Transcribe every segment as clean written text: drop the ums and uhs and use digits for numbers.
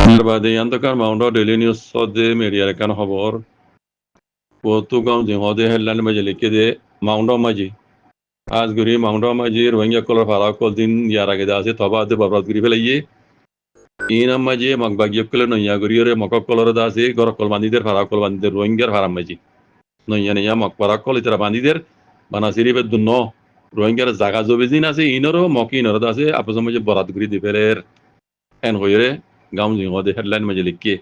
এর বাদে ইয়ান্তকার Mount daily news সদে মিডিয়ার কান খবর পতুগাম যে হদে হেডলাইন মাঝে লিখে দে মাউন্ট মাঝি আজগুরি মাউন্ট মাঝি রোহিঙ্গা কলর ফারা কল দিন ইয়ার আগে আছে তবা দে বরবাদ করি ফেলাইয়ে ইনাম মাঝে মগবাগিয়ে কলে নইয়া গরিয়রে মকক কলর দাসে গর কল বান্দিদের ফারা কল বান্দিদের রোহিঙ্গার ফারাম মাঝি নইয়া নইয়া মক ফারা কল ইতারা বান্দিদের বানাসিরি বে দুন্ন রোহিঙ্গার জাগা জবিজিন আছে ইনরও মক ইনর দাসে আপস মাঝে বরাদ করি দিফেরের এন হইরে গাম যে হদে হেডলাইন মাঝে লিখে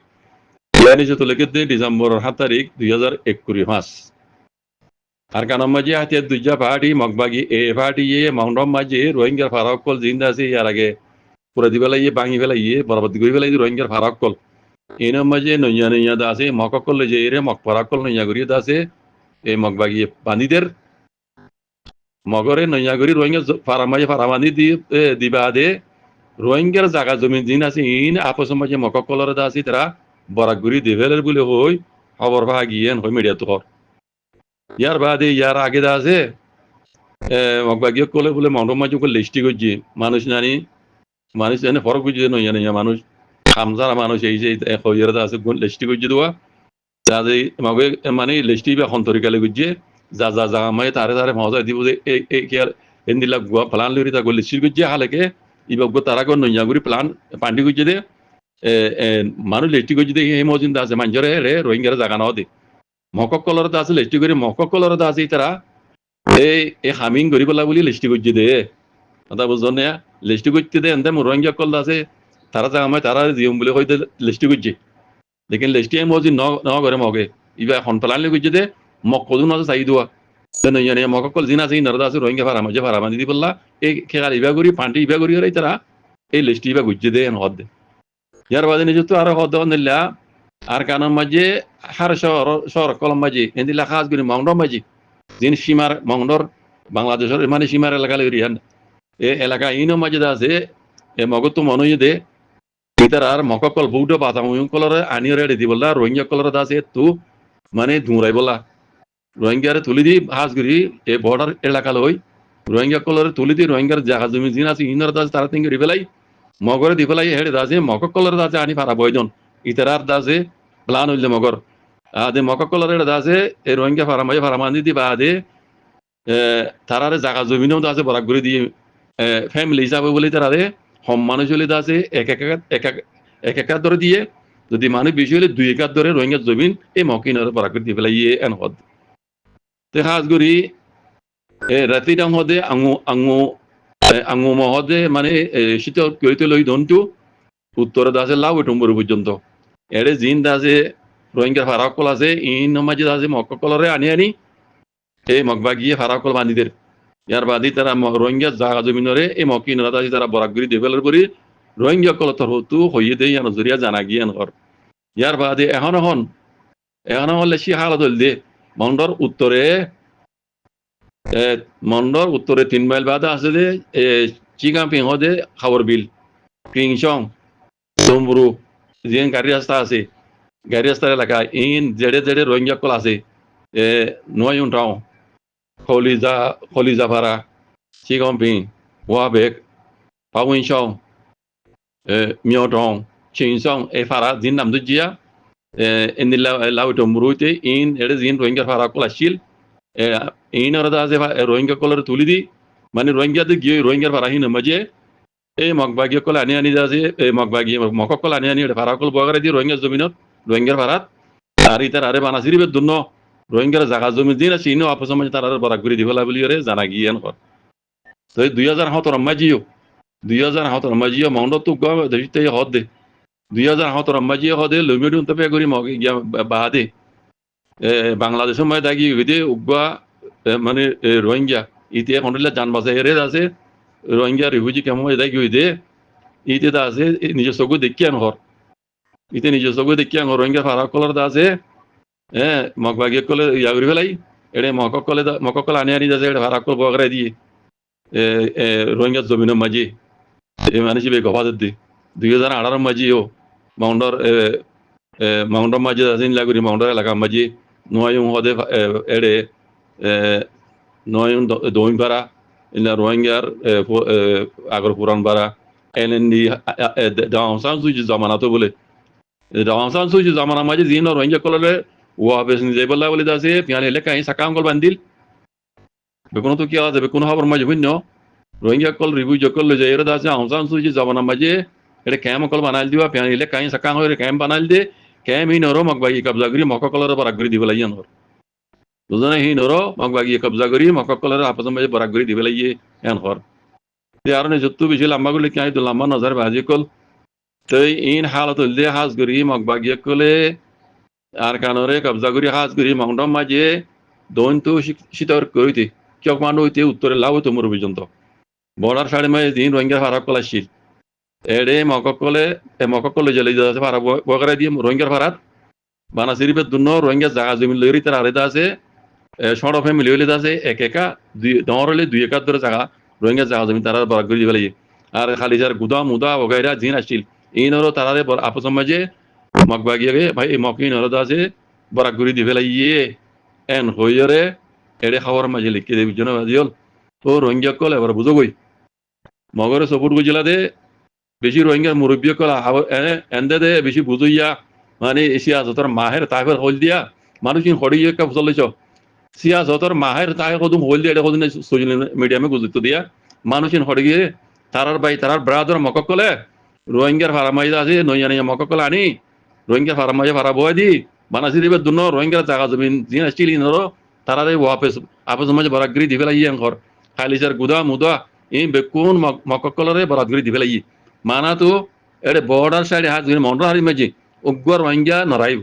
ইয়ানি যে তোলে কে ডিসেম্বর 7 তারিখ 2021 আর কানাম মাঝে হাতে দুইটা পার্টি মগবাগি এ পার্টি মাউন্ট মাঝে রোহিঙ্গার ফারাক কল জিন্দা আছে ইয়ার আগে পুরা দিবেলা ভাঙি ফেলা বরবাদ করে ফেলাই রোহিঙ্গার ফারাক কল এনার মাঝে নইয়া নইয়া দা আছে মকক কল যে এরে মক ফারাক কল নইয়া করিয়ে দা আছে এই মগবাগি বান্দিদের মগরে নইয়া করি রোহিঙ্গা ফারা মাঝে ফারা বান্ধি দিবা দে রোহিঙ্গার জায়গা জমি দিন আছে ইন আপস মাঝে মকক কলর দা আছে তারা বরাক গুড়ি দিভেলের বলে হই খবর পা গিয়েন হই মিডিয়া তোর ইয়ার বাদে ইয়ার আগে দা আছে মগবাগিয়ে কলে বলে মাউন্ট মাঝে লিস্টি করছি মানুষ জানি ফরক বুঝছে নইয়া নইয়া মানুষ খামজারা মানুষ এই যে হইয়ারা আছে লিস্টি করছে দেওয়া যাতে মগে মানে লিস্টি বা সন্তরিকালে বুঝছে যা যা যা মানে তারে মজা দিব যে এই কি আর এন্দিলা গুয়া প্লান লরি তা লিস্টি করছে হালেকে ইবাগ তারা কোন নইয়া গুরি প্লান পান্ডি করছে দে মানুষ লিস্টি করছে দে এই মজিন্দা আছে মানুষরে রে রোহিঙ্গারা জায়গা নাও দে মকক কলর আছে লিস্টি করে মকক কলর আছে তারা এই হামিং করি পেলা বলি লিস্টি করছে দে কথা বুঝছো না লিস্টি করতে দে এনতে রোহিঙ্গা কল আছে তারা জায়গা মানে তারা জিম বলে হইতে লিস্টি করছে লেকিন লিস্টি মজি ন করে মগে ইবা এখন প্লান লি করছে দে মক কদুন আছে চাই দেওয়া নইয়া নইয়া মকক কল জিনা আছে নরদা আছে রোহিঙ্গা ফারা মাঝে ফারা বান্ধি দি বললা এই খেয়াল ইবা করি পান্টি ইবা করি তারা এই লিস্টি ইবা গুজে দে হদ দে ইয়ার বাদে নিজে তো আর হদ নিলা আর কানার মাঝে হার শহর কলম মাঝে এদিলা খাস করি মাউন্ট মাঝে যিনি সীমার মাউন্টর বাংলাদেশের মানে সীমার এলাকা লইয়ান এ এলাকা ইনো মাঝে আছে এ মগত তো মনে দে ইতার আর মককল বউটো বাতাম কলরে আনিয়ে রেডি দি বললা রোহিঙ্গা কলর আছে তু মানে ধুঁড়াই বলা রোহিঙ্গারে তুলি দি হাস করি এ বর্ডার এলাকা লই রোহিঙ্গা কলরে তুলি দি রোহিঙ্গার জাহাজ জমি যিনি আছে ইনর দাস তারা তিন করি ফেলাই মগরে দি ফেলাই হেডে দাসে মকক কলর দাসে আনি ফারা বয়জন ইতার দাসে প্লান হইলে মগর আদে মকক কলর দাসে এই রোহিঙ্গা ফারা মাঝে ফারা মানি দি বাদে তারারে জায়গা জমিনেও দাসে বরাক করে দিয়ে ফ্যামিলি হিসাবে বলে তারারে হম মানুষ হলে দাসে এক একার ধরে দিয়ে যদি মানুষ বেশি হলে 2 একার ধরে রোহিঙ্গা জমিন এই মকিনের বরাক করে দিয়ে ফেলাই এন হদ তে খাস করি রাতি ডাং হদে আঙু মহদে মানে শীত কইতে লই দন্টু উত্তরে দাসে লাউ এটম্বর পর্যন্ত এড়ে জিন দাসে রোহিঙ্গার ফারাকল আছে ইন মাঝে দাসে মক্কলরে আনি এই মগবাগিয়ে ফারাকল বান্দিদের ইয়ার বাদি তারা রোহিঙ্গা জাগা জমিনরে এই মকিনরা দাসে তারা বরাকগুড়ি ডেভেলপ করি রোহিঙ্গা কলতর হতু হইয়ে দেই নজরিয়া জানা গিয়ান ঘর ইয়ার বাদে এখন হলে সি হালত হল দে মন্ডর উত্তরে 3 মাইল বাদে আছে যে চিগাম্পিং হদে খাবর বিল কিংসং তোমরু যেন গাড়ি রাস্তা আছে গাড়ি রাস্তার এলাকা ইন জেডে রোহিঙ্গা কল আছে নয়ন টাও খলিজা ভাড়া চিগাম্পিং ওয়াবেক পাউইনসং মিয়টং চিংসং এই ফারা জিন নাম দুজিয়া এনি লাউ তোমরুতে ইন এডে জিন রোহিঙ্গা ফারা কল আসিল ইন ওরা আছে রোহিঙ্গা কলর তুলি দি মানে রোহিঙ্গাতে গিয়ে রোহিঙ্গার ফারাহীন মাঝে এই মগবাগিয়ে কল আনি যাচ্ছে এই মগবাগিয়ে মকক কল আনি ফারাকল বগারে দিয়ে রোহিঙ্গা জমিনত রোহিঙ্গার ফারাত আর ইতার আরে বানাসিরি বে দুন্ন রোহিঙ্গার জাগা জমি দিন আছে ইনো আপস মাঝে তার বরাক করে দিবলা বলি রে জানা গিয়ান কর তো 2017 মাঝিও মাউন্ট তো দেশতে হদ দে 2017 মাঝিও হদে লমিডুন তবে করি মগ বাদে বাংলাদেশের মাঝে দাগি হইতে উগা মানে রোহিঙ্গা ইতে কন্ট্রোলে জান বাসা এরে আছে রোহিঙ্গা রিফিউজি কেমন দাগি হইতে ইতে দা আছে নিজের চকু দেখিয়ান ঘর ইতে নিজের চকু দেখিয়ান ঘর রোহিঙ্গা ফারাক কলর দা আছে মগবাগিয়ে কলে ইয়া করি ফেলাই এড়ে মকক কল আনি যাচ্ছে এটা ফারাক কল বগরাই দিয়ে রোহিঙ্গা জমিনের মাঝে মানে সে গভাদের দি 2018 মাঝিও মাউন্টর মাঝে আছে লাগি মাউন্টর এলাকা মাঝে নয় হদে এড়ে নয় দইন পাড়া ইনা রোহিঙ্গার আগর পুরান পাড়া এনএনডি দাওসান সুজি জামানাতো বলে Aung Suu Kyi zaman maji zino Rohingya kolore wa besni zeballa wali dase piale le kai sakam gol bandil bekono to kiya be kono habar maji hunno Rohingya kol ribu jokol le jayra dase Aung San Suu Kyi zaman maji ede kam kol banal diwa piale le kai sakam hore kam banal de kam hi noro magbagi kabza guri moko kolore baragri dibala yan hor dozana hi noro magbagi kabza guri moko kolore apas maji baragri dibala ye yan hor de arne jottu bishil amma gule kai to lamba nazar baji kol tay in halatul de has guri magbagi kole আর কানরে কবজা করি হাজ করি মাউন্টন মাঝে দৈন্ত শীতর করিতে চক মানু হইতে উত্তরে লাভ হতো মোর পর্যন্ত বর্ডার সাড়ে মাঝে দিন রোহিঙ্গা ফারাক কলাশিল এডে মককলে জেলে যাচ্ছে ফারা বগরা দিয়ে রোহিঙ্গার ফারাত বানা সিরিপে দুনো রোহিঙ্গা জায়গা জমি লইরি তার আরেদা আছে সড় ফ্যামিলি হইলে আছে এক একা দর হলে দুই একার ধরে জায়গা রোহিঙ্গা জায়গা জমি তারা বরাক করে দিবে লাগে আর খালি যার গুদা মুদা বগাইরা জিন আসছিল এই নরো তারারে আপস মাঝে মকবাগিয়ে ভাই মকিন হলদা আছে বরাক করে দিবে লাগিয়ে এন হইরে এড়ে খাওয়ার মাঝে লিখে দেবি জন বাজিল ও রোহিঙ্গা কল এবার বুঝো গই মগরে সপুর গুজলা দে বেশি রোহিঙ্গার মুরব্বী কল এন্দে দে বেশি বুঝইয়া মানে সিয়াসতর মাহের তাহের হল দিয়া মানুষ হড়িয়ে কা চলেছ সিয়াসতর মাহের তাহে কদম হল দিয়া এটা কদিন সোশ্যাল মিডিয়ামে গুজরিত দিয়া মানুষ হড়িয়ে তারার বাই তারার ব্রাদার মককলে রোহিঙ্গার ফারামাইদা আছে নইয়া নইয়া মককল আনি রোহিঙ্গা ফারামাইয়া ফারা বয় দি বানাসি দিবে দুনো রোহিঙ্গার জায়গা জমিন জিন আসছিল ইনরো তারারে ওয়াপেস আপস মাঝে বরাগরি দিবে লাগি ঘর খালিজার গুদা মুদা এই বেকুন মককলরে বরাগরি দিবে লাগি মানা তো এড়ে বর্ডার সাইডে হাত মন্ডল হারি মাঝে উগ্র রোহিঙ্গা নরাইব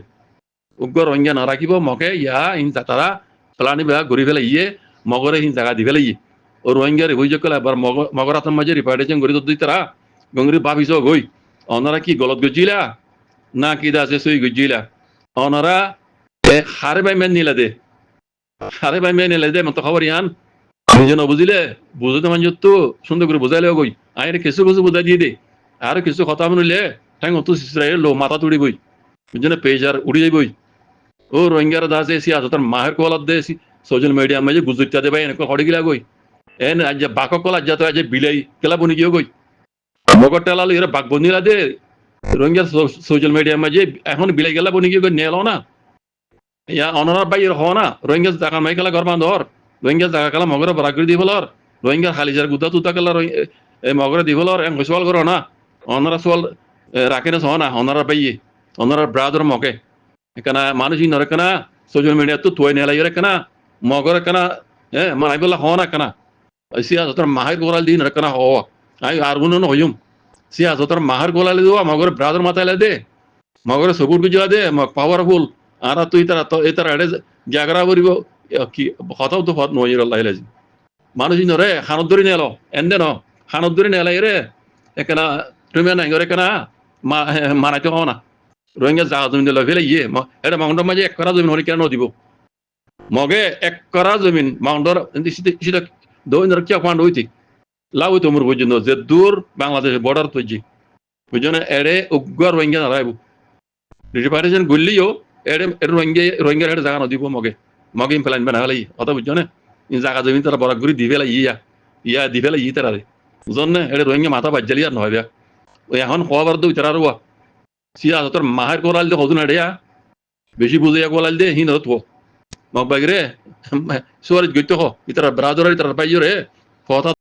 উগ্র রোহিঙ্গা নরাকিব মকে ইয়া ইন তারা প্লানি বেয়া ঘুরি ফেলে ইয়ে মগরে হিন জায়গা দিবে লাগি ও রোহিঙ্গার অভিযোগ করলে এবার মগর হাতের মাঝে রিপার্টেশন করি তো দুই তারা গঙ্গরি ভাবিস গই অনারা কি গলত গজিলা না কি দাসে সই গজিলা অনারা হারে বাই মেন নিলা দে হারে বাই মেন নিলা দে মতো খবর ইয়ান নিজে বুঝিলে বুঝতে মান তো সুন্দর করে বুঝাইলে গই আইরে কিছু কিছু বুঝাই দিয়ে দে আর কিছু কথা শুনিলে ঠ্যাং অত সিসরাইল লো মাথা তুড়ি বই বুঝনে পেজার উড়ি যাই বই ও রোহিঙ্গার দাসে সিয়া তোর মাহের কলাত দে সোশ্যাল মিডিয়া মাঝে গুজরিতা দে ভাই এনেক হড়ি গিলা গই এন আজ বাক কলা যা তো আজ বিলাই কেলা বনি গিয়ে গই মগর টেলালো এরা বাঘ বনিলা দে রোহিঙ্গা সোশ্যাল মিডিয়া মাঝে এখন বিলাই গেলা বনি গিয়ে নেলো না ইয়া অনার বাইর হ না রোহিঙ্গা জায়গা মাই খেলা ঘর বান্ধর রোহিঙ্গা জায়গা খেলা মগরে বরাগরি দি বলর রোহিঙ্গা খালিজার গুদা তুতা খেলা মগরে দি বলর এন সোয়াল করো না অনারা সোয়াল রাখে না সহ না অনারা বাইয়ে অনারা ব্রাদার মকে এখানে মানুষ নরে কেনা সোশ্যাল মিডিয়া তো তুই নেলাই রে কেনা মগরে কেনা মানাই বলা হ না কেনা সিয়া তোর মাহের গোড়াল দিন রে কেনা হ আই আর গুণ হইম সিয়া তোর মাহের গোলালে দেওয়া মগরে ব্রাদার মাথায় দে মগরে সবুর গুজা দে পাওয়ারফুল আর তুই তারা তো এ তারা এড়ে জাগরা বলিব কি হতাও তো হত নয় আল্লাহ লাজি মানুষ নরে খানত ধরে নেলো এন্দে ন খানত ধরে নেলাই রে এখানে তুমি নাই করে কেনা মানাইতে হও না রোহিঙ্গা জাহাজ জমিন দিল ফেলে ইয়ে এটা মাউন্টর মাঝে এক করা জমিন হলে কেন দিব মগে এক করা জমিন মাউন্টর সেটা দৈন রক্ষা ফান্ড হইতে লাভ হইতো মোর পর্যন্ত যে দূর বাংলাদেশের বর্ডার তৈরি বুঝছো এড়ে উগ্র রোহিঙ্গা নারাইব রিপারেশন গুললিও এড়ে রোহিঙ্গার এটা জায়গা নদিব মগে মগে ইমপ্লাইন বানা হলে অত বুঝছো না জায়গা জমিন তারা বরাক ঘুরি দিবে ইয়া দিবে ই তারা বুঝন না এটা রোহিঙ্গা মাথা বাজ্জালি আর নহয় বেয়া এখন খোয়াবার তো তারা রোয়া সিয়া তোর মাহের কোরাল দে হতুন এড়িয়া বেশি বুঝিয়া কোরাল দে হিন হতো মগ বাগরে সোয়ারিজ গইতে হ ইতারা ব্রাদার ইতারা পাইও রে কথা